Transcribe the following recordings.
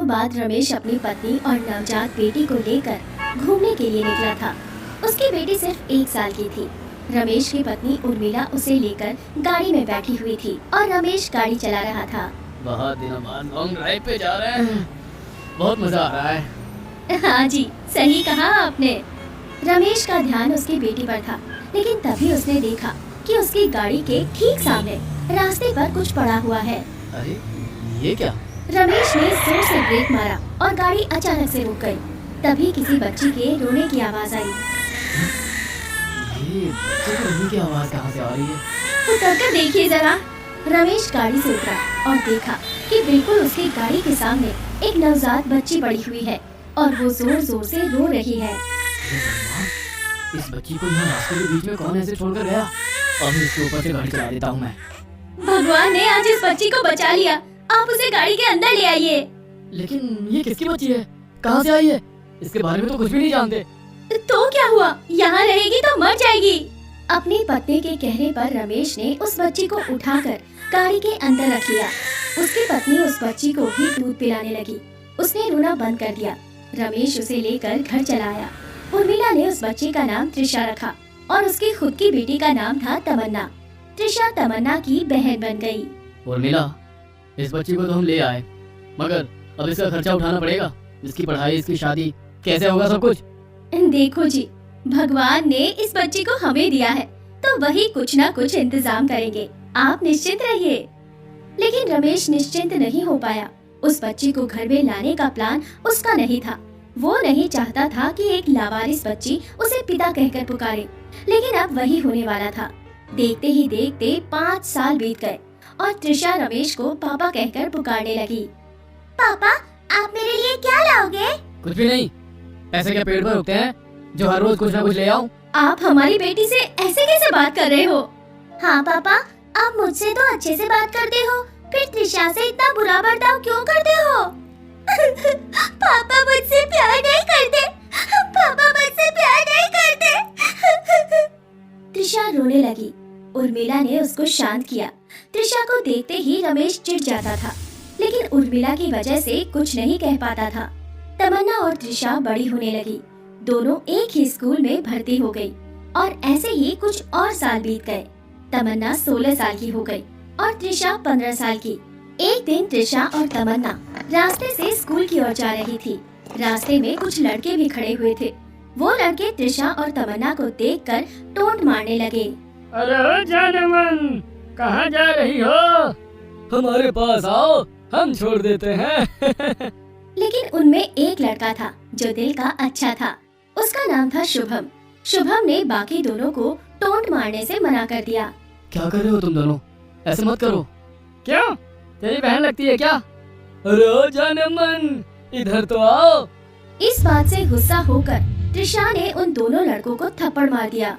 दिनों बाद रमेश अपनी पत्नी और नवजात बेटी को लेकर घूमने के लिए निकला था। उसकी बेटी सिर्फ 1 साल की थी। रमेश की पत्नी उर्मिला उसे लेकर गाड़ी में बैठी हुई थी और रमेश गाड़ी चला रहा था। बहुत दिनों बाद लॉन्ग ड्राइव पे जा रहे हैं, बहुत मजा आ रहा है। हाँ जी, सही कहा आपने। रमेश का ध्यान उसकी बेटी पर था, लेकिन तभी उसने देखा कि उसकी गाड़ी के ठीक सामने रास्ते पर कुछ पड़ा हुआ है। अरे ये क्या? रमेश ने जोर से ब्रेक मारा और गाड़ी अचानक से रुक गई। तभी किसी बच्ची के रोने की आवाज आई। ये बच्चे की रोने की आवाज कहाँ से आ रही है? उतर कर देखिए जरा। रमेश गाड़ी से उतरा और देखा कि बिल्कुल उसकी गाड़ी के सामने एक नवजात बच्ची पड़ी हुई है और वो जोर जोर से रो रही है। इस बच्ची को यहाँ रास्ते के बीच में कौन ऐसे छोड़कर गया? अब इसके ऊपर से गाड़ी चला देता हूँ मैं। भगवान ने आज इस बच्ची को बचा लिया। आप उसे गाड़ी के अंदर ले आइए। लेकिन ये किसकी बच्ची है? कहाँ से आई है? इसके बारे में तो कुछ भी नहीं जानते। तो क्या हुआ? यहाँ रहेगी तो मर जाएगी। अपनी पत्नी के कहने पर रमेश ने उस बच्ची को उठाकर गाड़ी के अंदर रख लिया। उसकी पत्नी उस बच्ची को भी दूध पिलाने लगी। उसने रोना बंद कर दिया। रमेश उसे लेकर घर चला आया। उर्मिला ने उस बच्ची का नाम त्रिशा रखा और उसकी खुद की बेटी का नाम था तमन्ना। त्रिशा तमन्ना की बहन बन गई। उर्मिला, इस बच्ची को तो हम ले आए, मगर अब इसका खर्चा उठाना पड़ेगा। इसकी पढ़ाई, इसकी शादी, कैसे होगा सब कुछ? देखो जी, भगवान ने इस बच्ची को हमें दिया है तो वही कुछ ना कुछ इंतजाम करेंगे। आप निश्चिंत रहिए। लेकिन रमेश निश्चिंत नहीं हो पाया। उस बच्ची को घर में लाने का प्लान उसका नहीं था। वो नहीं चाहता था कि एक लावारिस बच्ची उसे पिता कहकर पुकारे, लेकिन अब वही होने वाला था। देखते ही देखते 5 साल बीत गए और त्रिशा रमेश को पापा कहकर पुकारने लगी। पापा, आप मेरे लिए क्या लाओगे? कुछ भी नहीं। ऐसे क्या पेड़ पर उगते हैं जो हर रोज कुछ ना कुछ ले आऊं? आप हमारी बेटी से ऐसे कैसे बात कर रहे हो? हाँ पापा, आप मुझसे तो अच्छे से बात करते हो, फिर त्रिशा से इतना बुरा बर्ताव क्यों करते हो? पापा मुझसे प्यार नहीं करते। पापा मुझसे प्यार नहीं करते। त्रिशा रोने लगी। उर्मिला ने उसको शांत किया। त्रिशा को देखते ही रमेश चिढ़ जाता था, लेकिन उर्मिला की वजह से कुछ नहीं कह पाता था। तमन्ना और त्रिशा बड़ी होने लगी। दोनों एक ही स्कूल में भर्ती हो गई और ऐसे ही कुछ और साल बीत गए। तमन्ना 16 साल की हो गई और त्रिशा 15 साल की। एक दिन त्रिशा और तमन्ना रास्ते से स्कूल की ओर जा रही थी। रास्ते में कुछ लड़के भी खड़े हुए थे। वो लड़के त्रिशा और तमन्ना को देखकर टोंट मारने लगे। अरे जानमन, कहाँ जा रही हो? हमारे पास आओ, हम छोड़ देते हैं। लेकिन उनमें एक लड़का था जो दिल का अच्छा था। उसका नाम था शुभम। शुभम ने बाकी दोनों को टोंट मारने से मना कर दिया। क्या कर रहे हो तुम दोनों? ऐसे मत करो। क्यों? तेरी बहन लगती है क्या? अरे जानमन, इधर तो आओ। इस बात से गुस्सा होकर त्रिशा ने उन दोनों लड़कों को थप्पड़ मार दिया।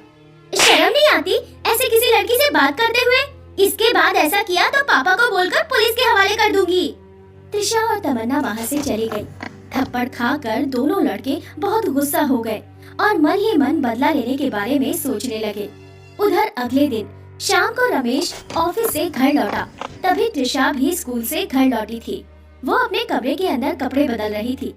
शर्म नहीं आती ऐसे किसी लड़की से बात करते हुए? इसके बाद ऐसा किया तो पापा को बोलकर पुलिस के हवाले कर दूंगी। त्रिशा और तमन्ना वहाँ से चली गई। थप्पड़ खाकर दोनों लड़के बहुत गुस्सा हो गए और मन ही मन बदला लेने के बारे में सोचने लगे। उधर अगले दिन शाम को रमेश ऑफिस से घर लौटा। तभी त्रिशा भी स्कूल से घर लौटी थी। वो अपने कमरे के अंदर कपड़े बदल रही थी।